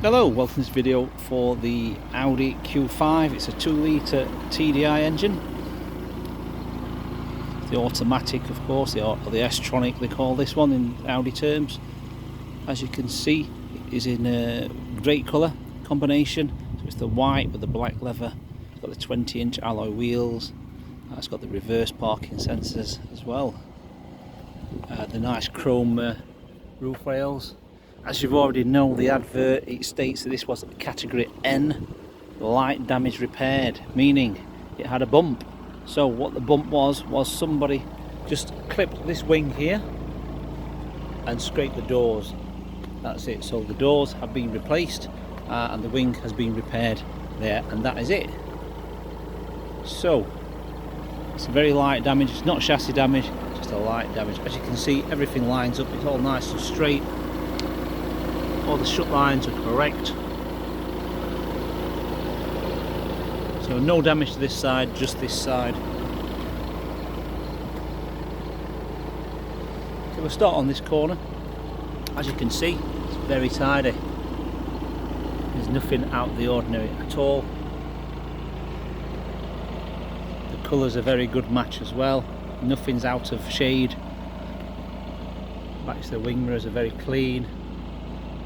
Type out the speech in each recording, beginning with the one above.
Hello, welcome to this video for the Audi Q5. It's a 2-litre TDI engine. The automatic, of course, or the S-Tronic they call this one in Audi terms. As you can see, it is in a great colour combination. So it's the white with the black leather. It's got the 20-inch alloy wheels. It's got the reverse parking sensors as well. The nice chrome roof rails. As you've already know, the advert, it states that this was category N, light damage repaired, meaning it had a bump. So what the bump was somebody just clipped this wing here and scraped the doors. That's it. So the doors have been replaced and the wing has been repaired there, and that is it. So it's very light damage. It's not chassis damage, it's just a light damage. As you can see, everything lines up. It's all nice and straight. All the shut lines are correct. So no damage to this side, just this side. Okay, we'll start on this corner. As you can see, it's very tidy. There's nothing out of the ordinary at all. The colours are a very good match as well. Nothing's out of shade. Back to the wing mirrors are very clean.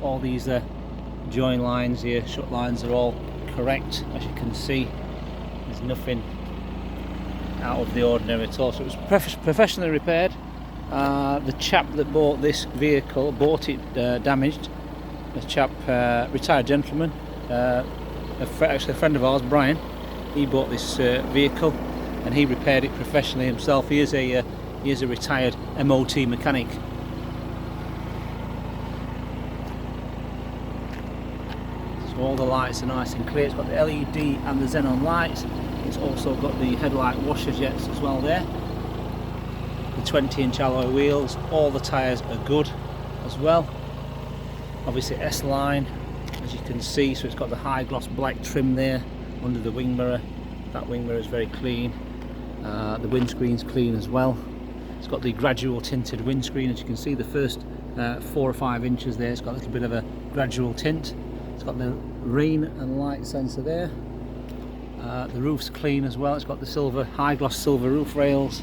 All these join lines here, shut lines are all correct. As you can see, there's nothing out of the ordinary at all. So it was professionally repaired. The chap that bought this vehicle bought it damaged. A chap, retired gentleman, actually a friend of ours, Brian. He bought this vehicle and he repaired it professionally himself. He is a retired MOT mechanic. All the lights are nice and clear. It's got the LED and the xenon lights. It's also got the headlight washer jets as well there. The 20-inch alloy wheels. All the tyres are good as well. Obviously S-line, as you can see. So it's got the high gloss black trim there under the wing mirror. That wing mirror is very clean. The windscreen's clean as well. It's got the gradual tinted windscreen. As you can see, the first 4 or 5 inches there, it's got a little bit of a gradual tint. It's got the rain and light sensor there. The roof's clean as well. It's got the silver, high gloss silver roof rails.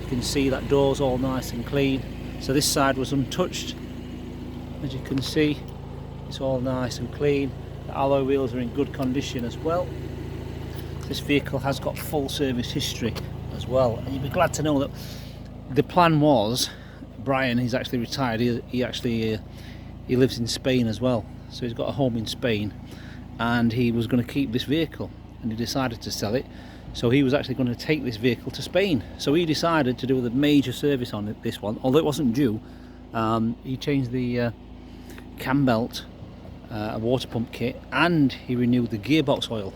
You can see that door's all nice and clean. So this side was untouched. As you can see, it's all nice and clean. The alloy wheels are in good condition as well. This vehicle has got full service history as well. And you'd be glad to know that the plan was, Brian, he's actually retired. He lives in Spain as well. So he's got a home in Spain and he was going to keep this vehicle and he decided to sell it. So he was actually going to take this vehicle to Spain. So he decided to do the major service on this one, although it wasn't due. He changed the cam belt, a water pump kit, and he renewed the gearbox oil.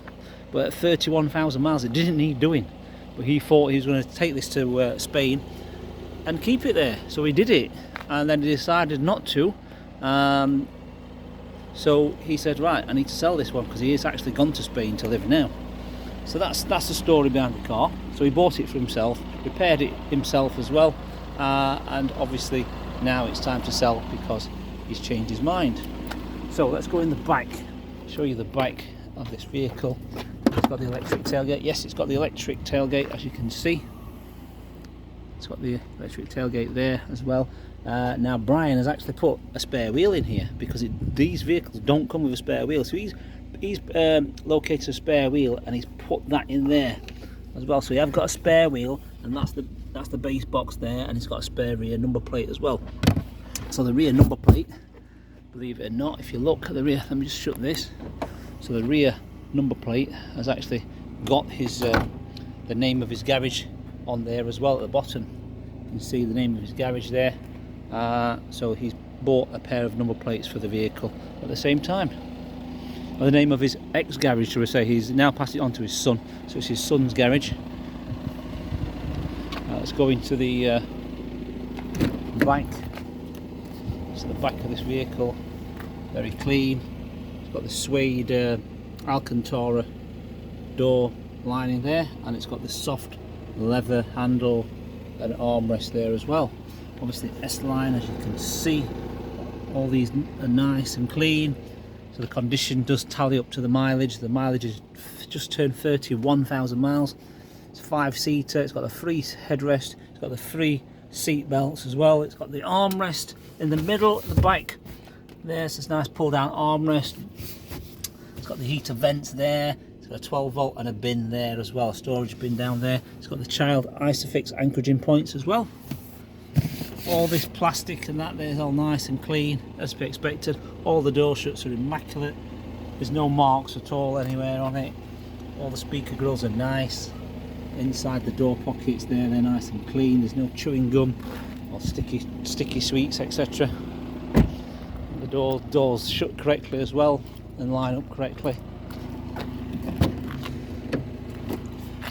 But at 31,000 miles it didn't need doing. But he thought he was going to take this to Spain and keep it there. So he did it, and then he decided not to. So he said, right, I need to sell this one because he has actually gone to Spain to live now. So that's the story behind the car. So he bought it for himself, repaired it himself as well, and obviously now it's time to sell because he's changed his mind. So let's go in the back, show you the back of this vehicle. It's got the electric tailgate. Yes, it's got the electric tailgate, as you can see. It's got the electric tailgate there as well. Now Brian has actually put a spare wheel in here because these vehicles don't come with a spare wheel. So he's located a spare wheel and he's put that in there as well. So you have got a spare wheel, and that's the base box there, and it's got a spare rear number plate as well. So the rear number plate, believe it or not, if you look at the rear, let me just shut this. So the rear number plate has actually got his the name of his garage on there as well at the bottom. You can see the name of his garage there. So he's bought a pair of number plates for the vehicle at the same time. Or the name of his ex-garage, shall we say. He's now passed it on to his son, so it's his son's garage. Let's go into the back. So the back of this vehicle, very clean. It's got the suede Alcantara door lining there, and it's got the soft leather handle and armrest there as well. Obviously S-line, as you can see, all these are nice and clean. So the condition does tally up to the mileage. The mileage is just turned 31,000 miles. It's a 5-seater. It's got a 3 headrest. It's got the 3 seat belts as well. It's got the armrest in the middle at the back. There's this nice pull down armrest. It's got the heater vents there. It's got a 12-volt and a bin there as well, a storage bin down there. It's got the child Isofix anchoraging points as well. All this plastic and that there's all nice and clean as to be expected. All the door shuts are immaculate. There's no marks at all anywhere on it. All the speaker grills are nice. Inside the door pockets there, they're nice and clean. There's no chewing gum or sticky sweets, etc. The doors shut correctly as well and line up correctly.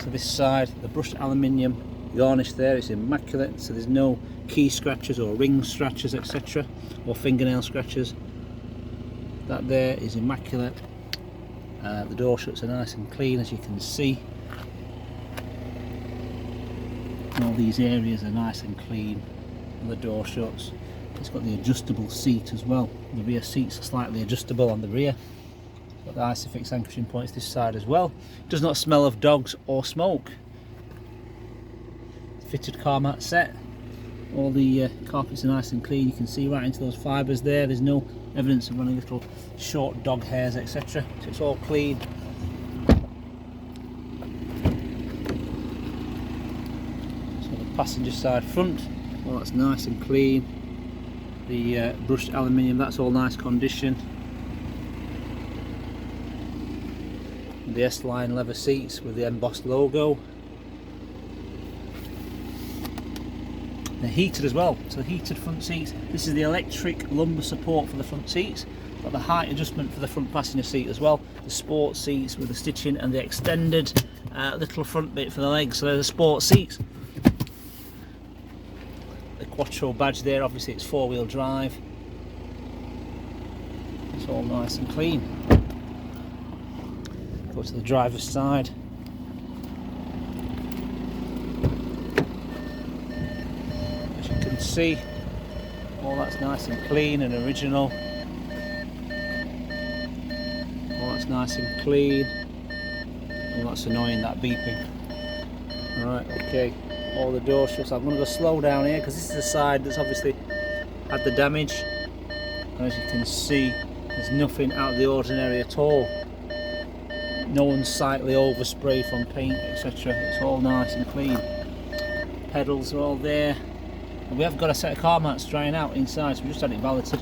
So this side, the brushed aluminium garnish there, it's immaculate. So there's no key scratches or ring scratches, etc., or fingernail scratches. That there is immaculate. The door shuts are nice and clean, as you can see. And all these areas are nice and clean. And the door shuts. It's got the adjustable seat as well. The rear seats are slightly adjustable on the rear. It's got the Isofix anchoring points this side as well. It does not smell of dogs or smoke. Fitted car mat set. All the carpets are nice and clean. You can see right into those fibres there. There's no evidence of running little short dog hairs, etc. So it's all clean. So the passenger side front, well, that's nice and clean. The brushed aluminium, that's all nice condition. The S-line leather seats with the embossed logo. They're heated as well, so heated front seats. This is the electric lumbar support for the front seats. Got the height adjustment for the front passenger seat as well. The sport seats with the stitching and the extended little front bit for the legs. So they're the sport seats. The Quattro badge there, obviously it's 4-wheel drive. It's all nice and clean. Go to the driver's side. See, all that's nice and clean and original. All that's nice and clean. Oh, that's annoying, that beeping. Right, okay, all the door shuts. I'm going to go slow down here because this is the side that's obviously had the damage. And as you can see, there's nothing out of the ordinary at all. No unsightly overspray from paint, etc. It's all nice and clean. Pedals are all there. We have got a set of car mats drying out inside, so we just had it valeted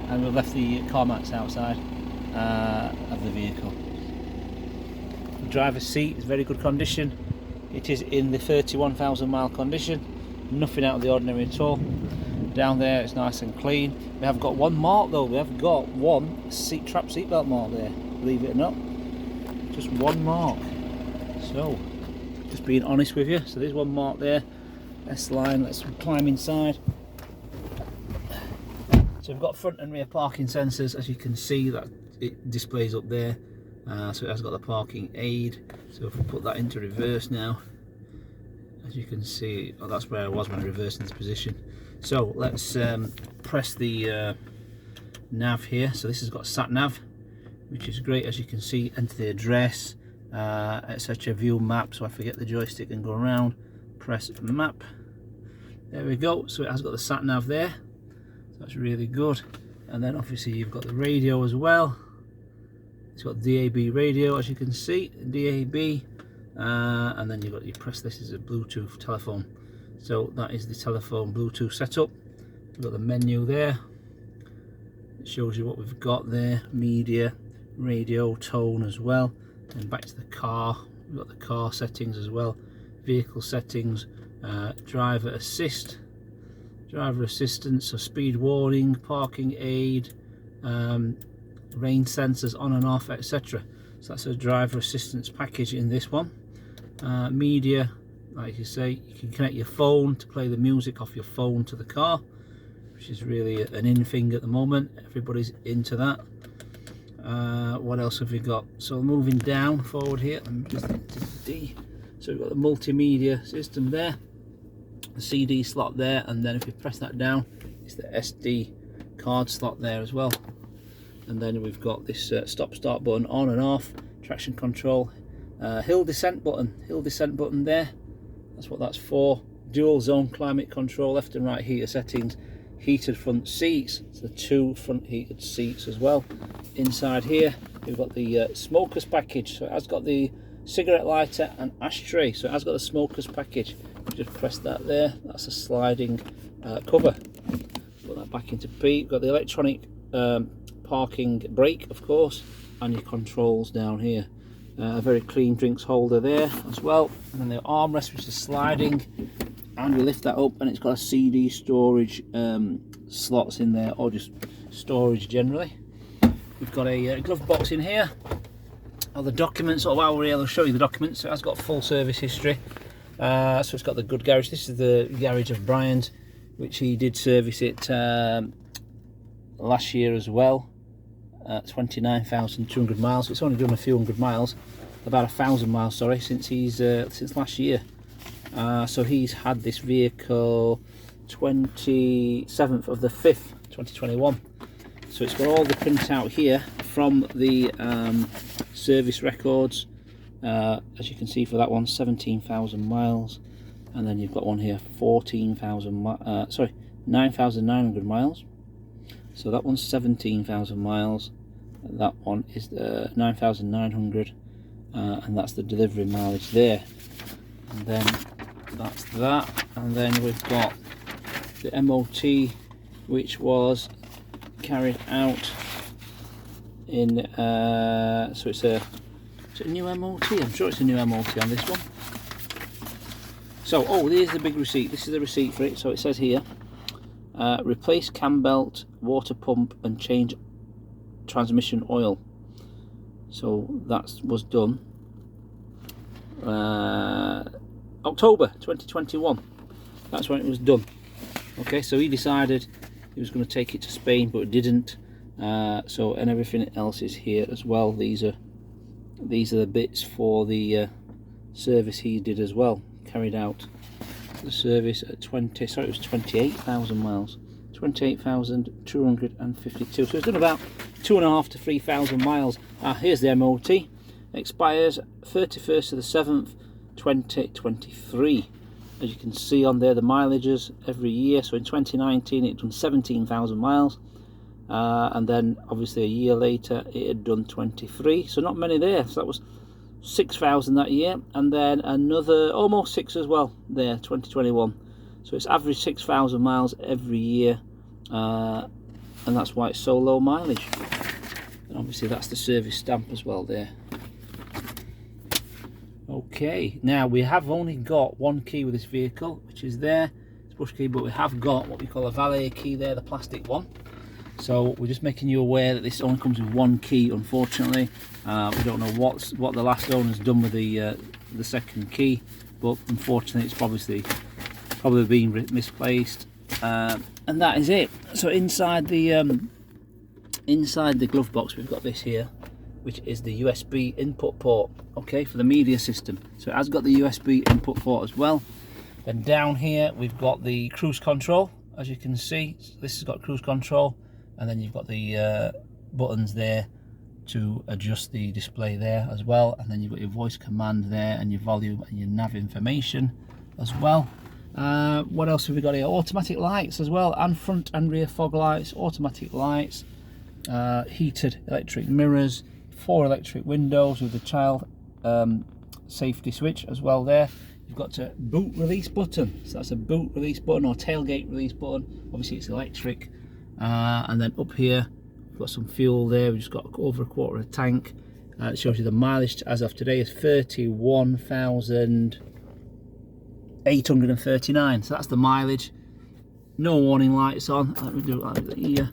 and we've left the car mats outside of the vehicle. The driver's seat is very good condition. It is in the 31,000 mile condition, nothing out of the ordinary at all. Down there it's nice and clean. We have got one mark though, we have got one trap seatbelt mark there, believe it or not. Just one mark. So, just being honest with you, so there's one mark there. S-line, let's climb inside. So we've got front and rear parking sensors, as you can see that it displays up there. So it has got the parking aid. So if we put that into reverse now, as you can see, oh, that's where I was when I reversed in this position. So let's press the nav here. So this has got sat nav, which is great, as you can see. Enter the address, etc. View map, so I forget the joystick and go around. Press map. There we go. So it has got the sat nav there. So that's really good. And then obviously you've got the radio as well. It's got DAB radio, as you can see, DAB. And then you press this as a Bluetooth telephone. So that is the telephone Bluetooth setup. You've got the menu there. It shows you what we've got there. Media, radio, tone as well. And back to the car. We've got the car settings as well. Vehicle settings, driver assist, driver assistance, so speed warning, parking aid, rain sensors on and off, etc. So that's a driver assistance package in this one. Media, like you say, you can connect your phone to play the music off your phone to the car, which is really an in thing at the moment. Everybody's into that. What else have we got? So moving down forward here, I'm just into D. So we've got the multimedia system there, the CD slot there, and then if we press that down, it's the SD card slot there as well. and then we've got this stop start button on and off, traction control, hill descent button there, that's what that's for, dual zone climate control, left and right heater settings, heated front seats, so 2 front heated seats as well. Inside here we've got the smokers package, so it has got the cigarette lighter and ashtray, so it has got the smokers package. Just press that there, that's a sliding cover. Put that back into P. We've got the electronic parking brake, of course, and your controls down here. A very clean drinks holder there as well, and then the armrest, which is sliding, and we lift that up and it's got a CD storage slots in there, or just storage generally. We've got a glove box in here, all the documents, or while we're here I'll show you the documents. So it has got full service history, so it's got the good garage. This is the garage of Brian's, which he did service it last year as well. 29,200 miles. It's only done a few hundred miles, about 1,000 miles, sorry, since last year. So he's had this vehicle 27th of the 5th 2021. So it's got all the printout here from the service records. As you can see, for that one, 17,000 miles, and then you've got one here 9,900 miles. So that one's 17,000 miles, that one is 9,900, and that's the delivery mileage there. And then that's that, and then we've got the MOT, which was carried out in so it's a new MOT. I'm sure it's a new MOT on this one. So, oh, there's the big receipt. This is the receipt for it. So it says here, replace cam belt, water pump, and change transmission oil. So that was done October 2021. That's when it was done. Okay, so he decided he was going to take it to Spain, but didn't. So, and everything else is here as well. These are the bits for the service he did as well. Carried out the service at 28,000 miles, 28,252. So it's done about 2,500 to 3,000 miles. Here's the MOT. Expires 31st of the 7th 2023. As you can see on there, the mileages every year. So in 2019 it had done 17,000 miles, and then obviously a year later it had done 23, so not many there. So that was 6,000 that year, and then another almost 6 as well there, 2021. So it's average 6,000 miles every year, and that's why it's so low mileage. And obviously that's the service stamp as well there. Okay, now we have only got one key with this vehicle, which is there. It's push key, but we have got what we call a valet key there, the plastic one. So we're just making you aware that this only comes with one key, unfortunately. We don't know what the last owner's done with the second key, but unfortunately it's probably been misplaced, and that is it. So inside the glove box we've got this here, which is the USB input port, okay, for the media system. So it has got the USB input port as well. Then down here we've got the cruise control, as you can see. This has got cruise control, and then you've got the buttons there to adjust the display there as well, and then you've got your voice command there, and your volume and your nav information as well. What else have we got here? Automatic lights as well, and front and rear fog lights, automatic lights, heated electric mirrors, 4 electric windows with the child safety switch as well there. You've got a boot release button, so that's a boot release button or tailgate release button. Obviously it's electric, and then up here we've got some fuel there. We've just got over a quarter of a tank. It shows you the mileage as of today is 31,839. So that's the mileage. No warning lights on. Let me do it like that here.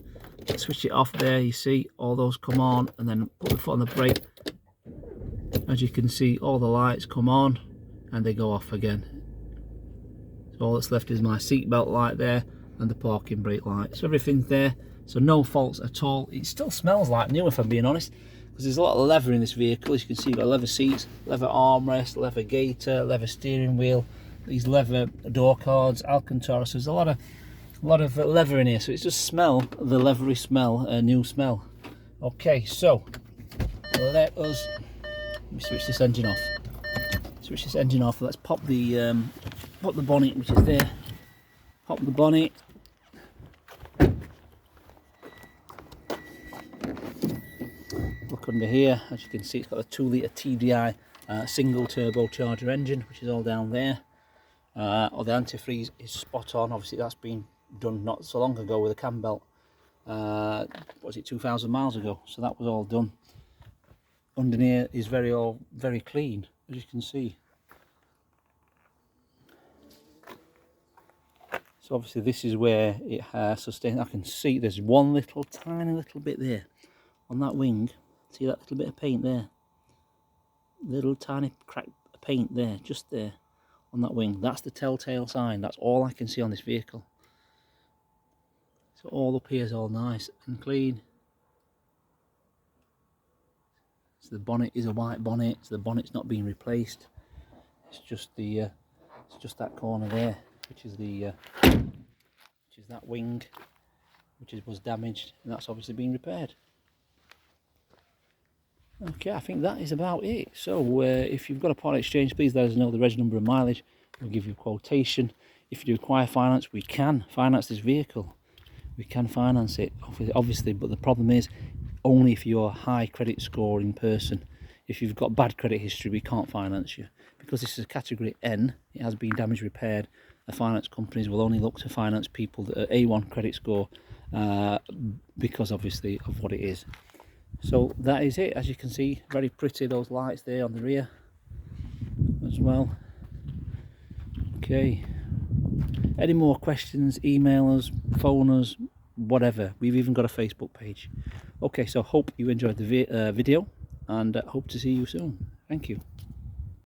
Switch it off there, you see all those come on, and then put the foot on the brake. As you can see, all the lights come on and they go off again. So all that's left is my seatbelt light there and the parking brake light. So everything's there, so no faults at all. It still smells like new, if I'm being honest, because there's a lot of leather in this vehicle. As you can see, you've got leather seats, leather armrest, leather gaiter, leather steering wheel, these leather door cards, Alcantara. So there's a lot of leather in here, so it's just smell, the leathery smell, a new smell. Okay, so let me switch this engine off. Switch this engine off. Let's pop the bonnet, which is there. Pop the bonnet. Look under here. As you can see, it's got a 2-litre TDI single turbocharger engine, which is all down there. Or the antifreeze is spot on. Obviously, that's been done not so long ago with a cam belt. What was it, 2,000 miles ago? So that was all done. Under here is very clean, as you can see. So obviously this is where it has sustained. I can see there's one tiny little bit there on that wing. See that little bit of paint there? Little tiny crack of paint there, just there on that wing. That's the telltale sign. That's all I can see on this vehicle. So all up here is all nice and clean. So the bonnet is a white bonnet, so the bonnet's not being replaced. It's just that corner there, which is that wing, which was damaged, and that's obviously been repaired. Okay, I think that is about it. So if you've got a part exchange, please let us know the reg number and mileage. We'll give you a quotation. If you do require finance, we can finance this vehicle. We can finance it, obviously, but the problem is only if you're a high credit scoring person. If you've got bad credit history, we can't finance you. Because this is a category N, it has been damage repaired. The finance companies will only look to finance people that are A1 credit score because obviously of what it is. So that is it. As you can see, very pretty, those lights there on the rear as well. Okay, any more questions, email us, phone us, whatever. We've even got a Facebook page. Okay, so hope you enjoyed the video, and hope to see you soon. Thank you.